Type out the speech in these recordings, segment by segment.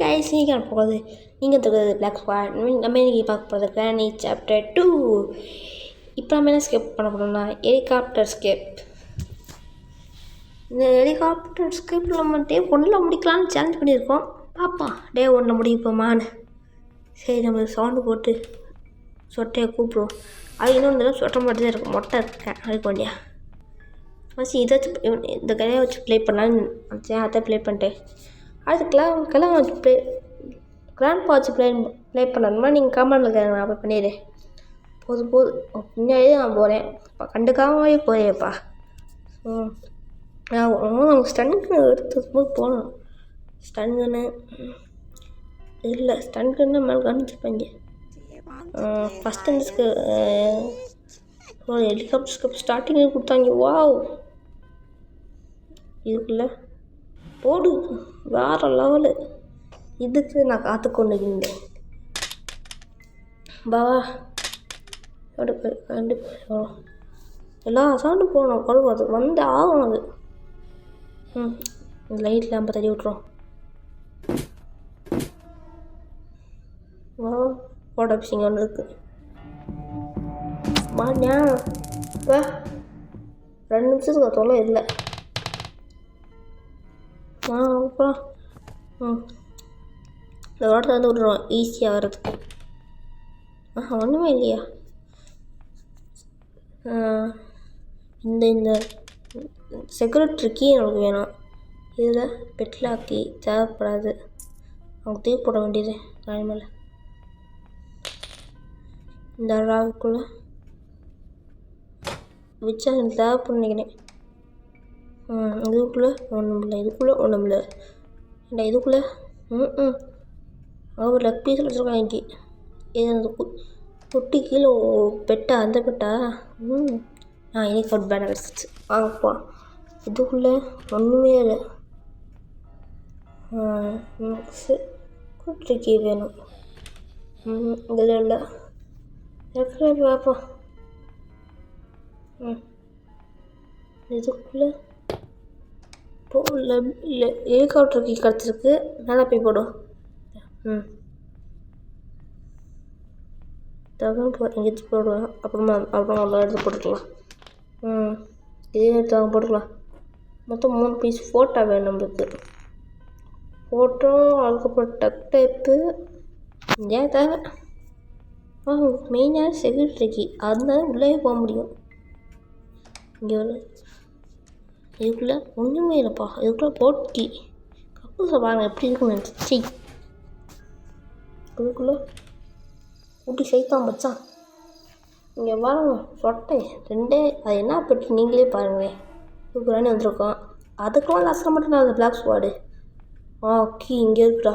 guys, நீங்கள் போகிறது நீங்கள் இருக்கிறது பிளாக் ஸ்குவாட். நம்ம இன்றைக்கி பார்க்க போகிறது கிரானி சாப்டர் 2. இப்போ நம்ம என்ன ஸ்கேப் பண்ண போகிறோம்னா ஹெலிகாப்டர் ஸ்கேப். இந்த ஹெலிகாப்டர் ஸ்கேப்பில் நம்ம டே 1 முடிக்கலான்னு சேலஞ்ச் பண்ணியிருக்கோம். பார்ப்போம் டே 1 முடிப்போமான்னு. சரி, நம்ம சவுண்டு போட்டு சொட்டையை கூப்பிடுவோம். அது இன்னொன்று தடவை சொட்டை மட்டும் தான் இருக்கும், மொட்டை இருக்கேன் அதுக்கு வேண்டியா. ஃபஸ்ட்டு இதை வச்சு இந்த கதையை வச்சு ப்ளே பண்ணலான்னு நினச்சேன். அதை ப்ளே பண்ணிட்டேன். அதுக்கெல்லாம் வச்சு கிராண்ட் வச்சு ப்ளே பண்ணணுமா நீங்கள் கமெண்டில் நான் அப்போ பண்ணிடுறேன். போதும் பின்னாடியே நான் போகிறேன். கண்டுக்காமவே போகிறேன்ப்பா. நான் ஸ்டன்கன்னு எடுத்துக்கும்போது போகணும். ஸ்டன்கன்னு இல்லை, ஸ்டன்கன்னு மேலே கவனிச்சுப்பாங்க. ஃபஸ்ட் இந்த ஹெலிகாப்டர் ஸ்கேப் ஸ்டார்டிங்கில் கொடுத்தாங்க. வாவ், இதுக்குள்ளே போடு வேறு லெவலு. இதுக்கு நான் காத்து கொண்டு இருந்தேன். பாவா கண்டிப்பாக எல்லா சவுண்டும் போகணும். கழுவு அது வந்து ஆகும். அது லைட் லேம்பை தள்ளி விட்றோம். வா போட பிசிங்க ஒன்று இருக்குது. வாடியா வா, 2 நிமிஷத்துக்கு தொல்லை இல்லை. அப்புறம் இந்த ரோட்டை வந்து விட்ருவோம் ஈஸியாக வர்றதுக்கு. ஒன்றுமே இல்லையா. இந்த செக்யூரிட்டி கீ நமக்கு வேணும். இதில் பெட்லாக் கீ தேவைப்படாது. அவங்க தூக்கி போட வேண்டியது காய் மேலே. இந்த அழகுக்குள்ளே வச்சா எனக்கு தேவைப்படும் நினைக்கிறேன். இதுக்குள்ளே ஒன்றும் இல்லை, இதுக்குள்ளே ஒன்றும் இல்லை. இல்லை இதுக்குள்ளே ஒரு லெக் பீஸ் வச்சுருக்காங்க. இங்கே இது அந்த குட்டி கீழே பெட்டா, அந்த பெட்டா. எனக்கு ஒரு பேனர் கிடச்சிச்சு. வாங்கப்பா. இதுக்குள்ளே ஒன்றுமே இல்லை. குட்டி கீ வேணும். இதில் இல்லை பார்ப்போம். இதுக்குள்ளே இல்லை ஹெலிகாப்டர் கீ கிடச்சிருக்கு. நல்லா போய் போடும். எங்கேயாச்சு போடுவேன். அப்புறமா அவ்வளோ எடுத்து போட்டுக்கலாம். இதே எடுத்து வாங்க போட்டுக்கலாம். மொத்தம் 3 பீஸ் ஃபோட்டோ வேணும் நம்மளுக்கு. ஃபோட்டோ, அதுக்கப்புறம் டக் டைப்பு ஏன் தேவை. மெயினாக செக்யூரிட்டி கீ, அதனால உள்ளே போக முடியும். இங்கே ஒரு இதுக்குள்ளே ஒன்றுமே இல்லைப்பா. இதுக்குள்ளே போட் கீ கப்பூசை பாருங்கள் எப்படி இருக்குன்னு நினச்சி. இதுக்குள்ளே ஊட்டி சைத்தான் மச்சான். இங்கே பாருங்க சொட்டை 2. அது என்ன பெட்டு நீங்களே பாருங்களேன். இதுக்குறானே வந்திருக்கோம். அதுக்கெல்லாம் லாஸ்ட்டில் மட்டும் நான் அந்த பிளாக் ஸ்குவாடு. கீ இங்கே இருக்குடா.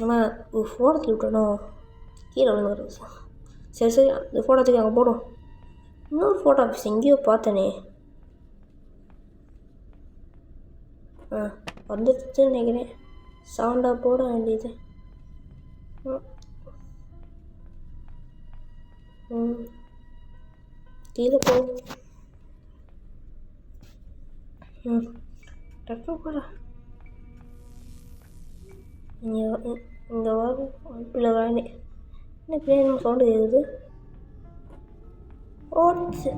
ஆனால் ஃபோட்டோ தூக்கி விட்டணும். கீழே விழுந்து. சரி அந்த ஃபோட்டோ தூக்கி அங்கே போடும். இன்னொரு ஃபோட்டோ ஆஃபீஸ் எங்கேயோ பார்த்தனே. வந்துச்சுன்னு நினைக்கிறேன். சவுண்டாக போட வேண்டியது. கீழே போ. டக்கு போட. இங்கே வர வாய்ப்பில்லை. வேணே என்ன பிள்ளைங்க சவுண்டு கேட்குது. ஓடிச்சு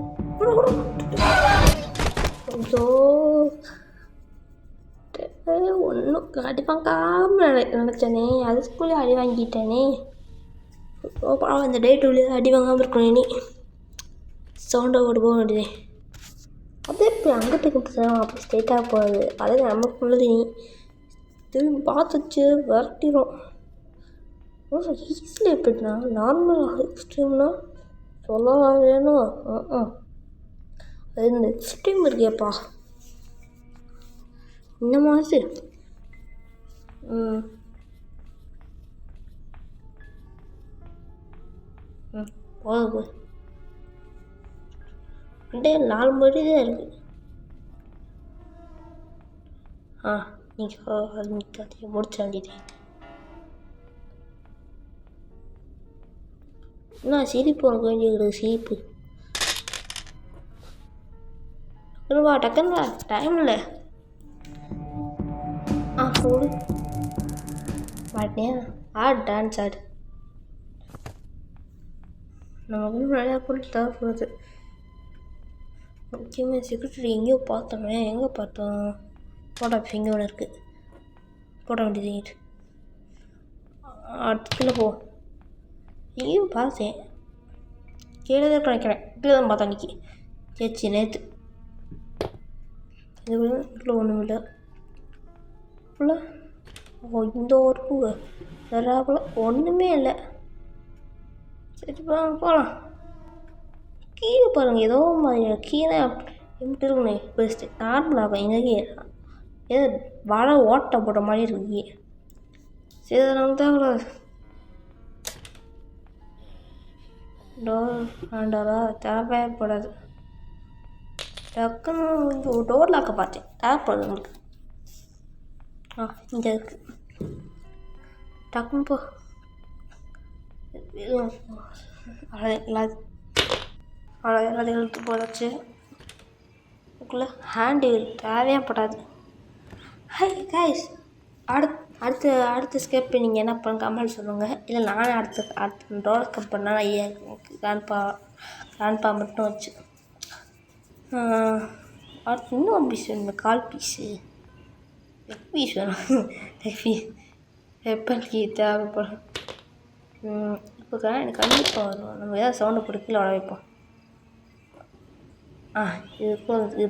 ஒன்றும் அடி வாங்காமல் நினச்சேனே. அதுக்குள்ளே அடி வாங்கிட்டேனே. பரவாயில்ல, இந்த டே 2 அடி வாங்காமல் இருக்கணும். இனி சவுண்டை ஓட்டு போக வேண்டியதே. அப்படியே இப்போ அங்கிட்டு அப்படி ஸ்ட்ரெயிட்டாக போகுது. அதே நமக்குள்ளது. நீ திரும்பி பார்த்துச்சு விரட்டிடும். ஈஸியில் எப்படின்னா நார்மலாக எக்ஸ்ட்ரீம்னா சொல்லவா வேணும். அது இந்த எக்ஸ்ட்ரீம் இருக்கேப்பா இந்த மாதிரி. போகுது. 4 மணி தான் இருக்குது. நீங்கள் முடிச்ச வேண்டியது. என்ன சிரிப்பு உனக்கு வேண்டியது. சிரிப்பு டக்குன்னு டைம் இல்லை. போடு மாட்டியா ஆடு டான்ஸ் ஆடு. நமக்கு நிறையா பொருள் தேவைப்படுது. முக்கியமாக செக்யூரிட்டி எங்கேயோ பார்த்தோமே, எங்கே பார்த்தோம்? போட இங்கே ஒன்று இருக்குது, போட வேண்டியது. அடுத்துக்குள்ளே போ. எங்கேயும் பார்த்தேன், கீழே தான் நினைக்கிறேன். கீழே தான் பார்த்தேன் அன்றைக்கி. சரி நேற்று இதுக்குள்ளே ஒன்றும் இல்லை. ஃபுல்ல இந்த ஒர்க்கு வேறாக்குள்ள ஒன்றுமே இல்லை. சரி போகலாம். கீழே பாருங்கள், ஏதோ மாதிரி கீழே எப்படி இருக்கணும் பெஸ்ட்டு நார்மலாக எங்கே ஏதோ வடை ஓட்டை போட்ட மாதிரி இருக்கு. சரி நம்ம தேவைக்கூடாது. டோர் வேண்டாரா தேவைப்படாது. டக்குன்னு இங்கே ஒரு டோர் லாக்க பார்த்தேன், தேவைப்படுது உங்களுக்கு. இங்கே இருக்குது, டக்குன்னு போ. எல்லாத்தையும் இழுத்து போதாச்சு. அதுக்குள்ளே ஹேண்டில் தேவையாகப்படாது. ஹை கைஸ், அடுத்த ஸ்டெப் நீங்கள் என்ன பண்ண கமெண்ட் சொல்லுங்கள். இல்லை நானே அடுத்த டோர் ஸ்கெப் பண்ணால் கிராண்ட்பா மட்டும் வச்சு அடுத்து இன்னும் பீஸ் வேணும். கால் பீஸு லெக் பீஸ் வேணும். வெப்பன் கீ தேவைப்படும். இப்போ எனக்கு கண்டிப்பாக வரும். நம்ம ஏதாவது சவுண்டு போட்டு கீழே வர வைப்போம். இது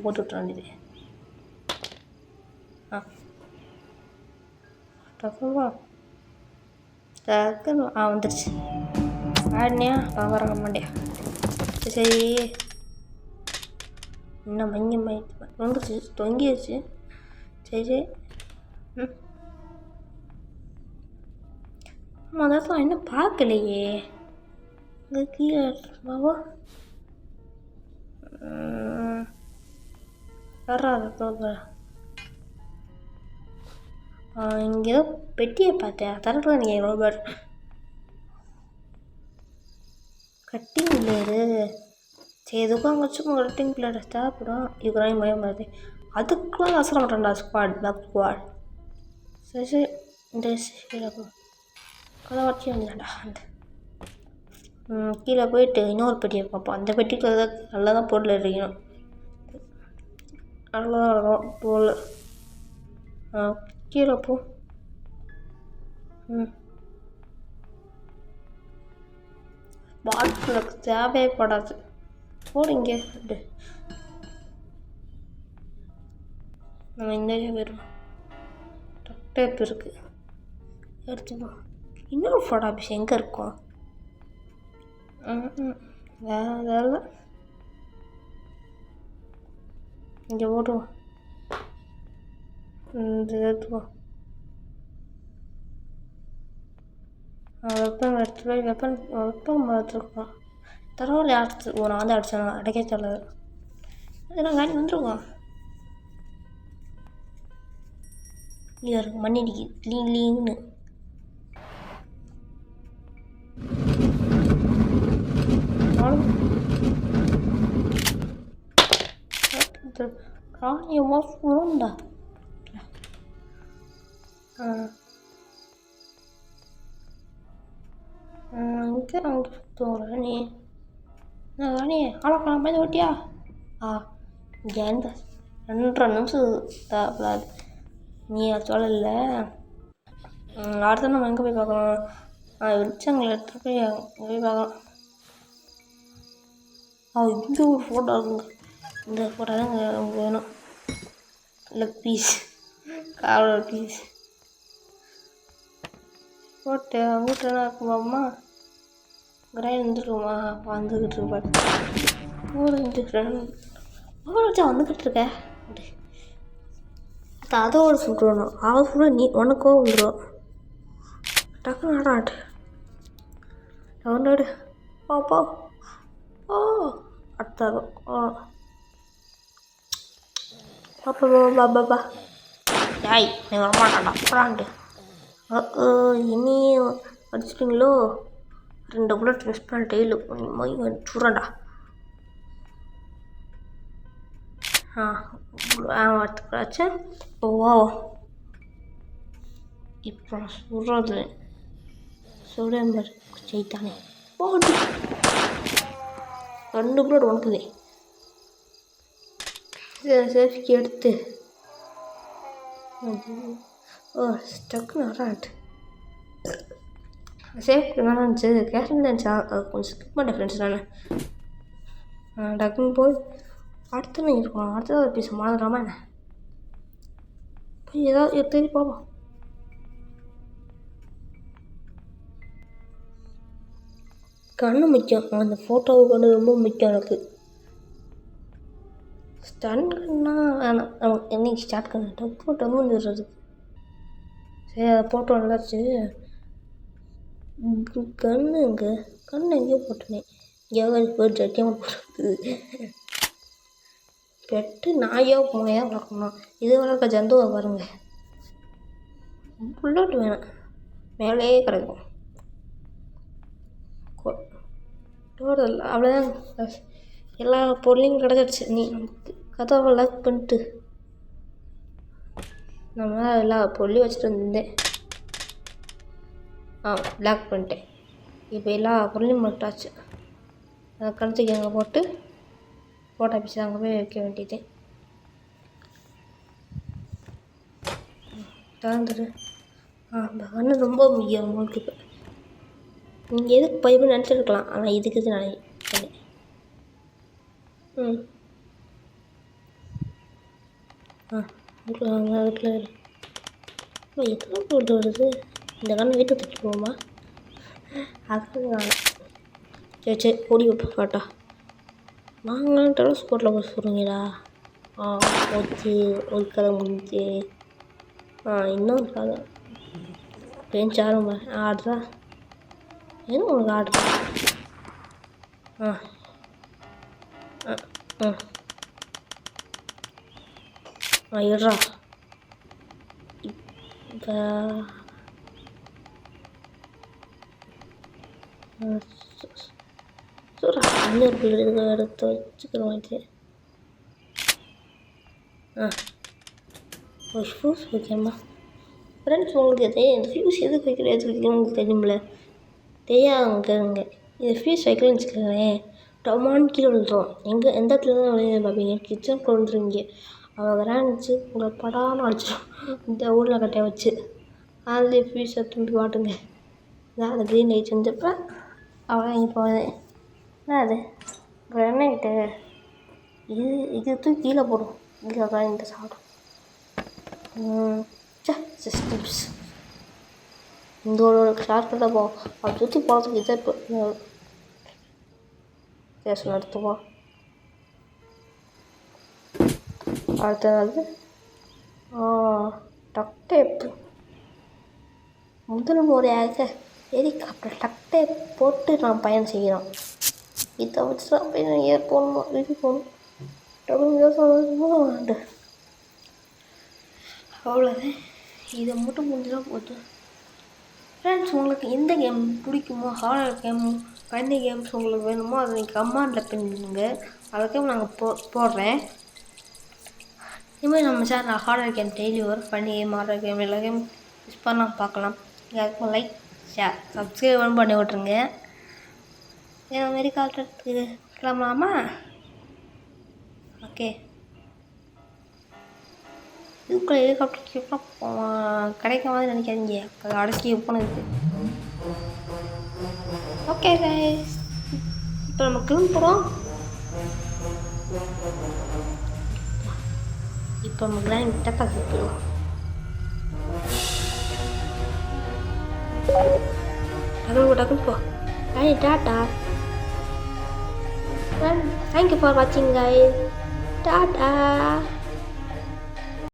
போட்டு விட்ற வேண்டியது. டக்குன்னு வந்துடுச்சு. ஆடினியா வர மாட்டியா? சரி இன்னும் வந்துடுச்சு, தொங்கிடுச்சு. சரி அதான் இன்னும் பார்க்கலையே. இங்கே கீழே பாவா வர்றாது. இங்கே ஏதோ பெட்டியை பார்த்தேன், தரப்பா நீங்கள் எவ்வளோ பேர் கட்டிங் பிளேயரு. சரி எதுக்கும் அங்கே வச்சுக்கோ, கட்டிங் பிளேயர் தேவைப்படும். இதுக்குறாங்க மயம் மாதிரி அதுக்குலாம் அசர மாட்டேன்டா. ஸ்குவாட் சரி இந்த கதை வச்சு வந்துடா. கீழே போயிட்டு இன்னொரு பெட்டியை பார்ப்போம். அந்த பெட்டிக்கு நல்லா தான் பொருள் இருக்கணும், நல்லா தான் இருக்கும் பொருள். கீழே போ. பாட்டிலுக்கு தேவைப்படாது, போடுங்க. நம்ம இந்த போயிடுவோம். டேப் இருக்குது, எடுத்துப்போம். இன்னொரு ஃபோட்டோ ஆஃபீஸ் எங்கே இருக்கும்? வேறு இங்கே போடுவோம். எடுத்துப்போம். வெப்பன் எடுத்து போய் வெப்பன் எடுத்துருக்கோம். தரவில் அடிச்சு நான் வந்து அடித்தேன், அடைக்க சொல்ல இதெல்லாம் காணி வந்துருக்கோம். இங்கே இருக்கும் மண்ணிடிக்கு லீன்னு. ராணியமாக சுருண்டா. இங்கே அங்கே சுற்றுவோம். ராணி ஆளக்கலாம் மாதிரி ஓட்டியா? இங்கே 2.5 நிமிஷம் தேவைப்படாது. நீ சொல்லலை. அடுத்த நம்ம எங்கே போய் பார்க்கலாம்? வெளிச்சங்களை எடுத்துகிட்டு போய் அங்கே போய் பார்க்கலாம். இங்கே ஒரு ஃபோட்டோ இருக்குங்க, இந்த ஃபோட்டோ தான் நமக்கு வேணும். லெக் பீஸ், காரோட பீஸ் போட்டு வீட்டில் தான் இருக்குமாம்மா. கிரைண்ட் வந்துருக்குமா? வந்துக்கிட்டு இருப்பாரு. ஊருக்கு வச்சா வந்துக்கிட்டு இருக்க. அதோட சுட்டுறணும். அவள் சுட நீ உனக்கோ வந்துடும். டக்குன்னு ஆடாட்டு டவுன்லோடு பாப்பா. அடுத்தாலும் பாப்பா யாய் நீ வரமாட்டாண்டா அப்புறாண்டு. இனி அடிச்சிட்டிங்களோ? 2 புல்லட் மிஸ் பண்ண டெய்லு மொய் சுரண்டா. எடுத்துக்கிறாச்சு. ஓ இப்போ நான் சொல்கிறது சொல்கிறேன் செய்தானே போட்டு கண்ணு கூட உனக்குதே சேஃப்டி எடுத்து ஸ்டக்குன்னு வராட்டு சேஃப்டி நல்லா இருந்துச்சு கேஷன் இருந்துச்சா கொஞ்சம் ஸ்கிப் பண்ணேன் ஃப்ரெண்ட்ஸ் நான் டக்குன்னு போய் அடுத்து இருக்கணும் அடுத்தது பீஸ் மறந்துடாம என்ன போய் ஏதாவது தேடி பார்ப்போம். கண்ணு முக்கியம், அந்த ஃபோட்டோவை கண்ணு ரொம்ப முக்கியம் எனக்கு. ஸ்டன்னா வேணாம், நமக்கு என்னைக்கு ஸ்டார்ட் பண்ண டப்பு வந்துடுறது. சரி அதை போட்டோ நல்லாச்சு. கண்ணு எங்கே எங்கேயோ போட்டேனே, எங்கேயாவது போய் ஜட்டியாக போட்டுருக்கு. பெட்டு நாயோ பூனையோ வளர்க்கணும், இது வளர்க்க ஜந்துவை பாருங்க. புல்லட் வேணாம், மேலேயே கிடைக்கும். டோட்டல் அவ்வளோதான், எல்லா பொருளையும் கிடச்சிடுச்சு. நீ கதவை லாக் பண்ணிட்டு நம்ம எல்லா பொருளையும் வச்சுட்டு வந்தேன். லாக் பண்ணிட்டேன். இப்போ எல்லா பொருளையும் மட்டாச்சு. அதை கழுத்துக்கு அங்கே போட்டு ஃபோட்டோ ஆஃபீஸ் அங்கே போய் வைக்க வேண்டியது. திறந்துடு. அந்த கண்ணு ரொம்ப முக்கியம் உங்களுக்கு. இப்போ நீங்கள் எதுக்கு பைப்புன்னு நினச்சிருக்கலாம், ஆனால் இதுக்கு இது நான் சொன்னேன். வீட்டில் எத்தனை போட்டு வருது. இந்த கண்ணை வீட்டுக்கு தூக்கி போகுமா, அது நான் சரி ஓடி வைப்பேன் காட்டா. நாங்களும் டெலஸ்போர்ட்டில் போய் சொல்கிறீங்களா? போச்சு, ஒரு கதை முடிஞ்சு. இன்னொரு கதை பெஞ்ச் ஆரம்ப ஆடுறா. என்ன உங்களுக்கு ஆடுறா? இருடா. இப்போ இன்னொரு பிள்ளை எடுத்து வச்சுக்கிறோம். ஃபியூஸ் வைக்கணுமா ஃப்ரெண்ட்ஸ்? உங்களுக்கு இந்த ஃபியூஸ் எதுக்கு வைக்கிற எதுக்கு உங்களுக்கு தெரியுமில்ல? தெரியாதுங்க. இந்த ஃபியூஸ் வைக்கலன்னு வச்சுக்கோங்களேன், டமான்னு கீழே விழுந்துடும். எந்த இடத்துல தான் விளையாட பார்ப்பீங்க, கிச்சனுக்குள்ள விழுந்துருவீங்க. அவங்க விளையாண்டுச்சு உங்களை படாமல் அடிச்சிடும். இந்த ஊரில் கட்டையை வச்சு அதுலேயே ஃபியூஸ் எடுத்துட்டு வாட்டுங்க. இதான் அந்த க்ரீன் லைட் செஞ்சப்போ அவ்வளோ இங்கே போகுது. என்ன அது கிரனைட்டு? இது தூக்கி கீழே போடும். கீழே கிரைண்ட சாப்பிடும். சிஸ்டம்ஸ் இந்த ஒரு ஷார்ட்கட்டாக போகும். அதை சுற்றி போகிறதுக்கு இதை இப்போ பேசணும். எடுத்துப்போம். அடுத்தது டக்டேப். முதல் முறையாக ஹெலிகாப்டர் டக்டேப் போட்டு நான் பயணம் செய்கிறோம். இதை வச்சு தான் பயணம் போகணும், வீட்டுக்கு போகணும். அவ்வளோதான், இதை மட்டும் முடிஞ்சுதான் போதும். ஃப்ரெண்ட்ஸ், உங்களுக்கு எந்த கேம் பிடிக்குமோ, ஹாரர் கேம், ஃபன்னி கேம்ஸ் உங்களுக்கு வேணுமோ அதை நீங்கள் கமெண்டில் பண்ணுங்க. அதை கேம் நாங்கள் போடுறேன். இதுமாதிரி நம்ம சேனல் ஹாரர் கேம் டெய்லி வரும். ஃபன்னி கேம், ஹாரர் கேம், எல்லா கேம் யூஸ் பண்ணலாம், பார்க்கலாம். யாருக்கும் லைக், ஷேர், சப்ஸ்கிரைப் பண்ணி விட்ருங்க. மாரி கால்ட்டு கிளம்பலாமா? ஓகே. இதுக்குள்ளே ஹெலிகாப்டர் கிடைக்க மாதிரி நினைக்காதீங்க, அது அடக்கி போனது. ஓகே கைஸ், இப்போ நம்ம கிளம்புறோம். இப்போ நம்ம கிராண்ட் கிட்ட போயிடுவோம். டக்குனு போ. Tata. Thank you for watching guys. Tada.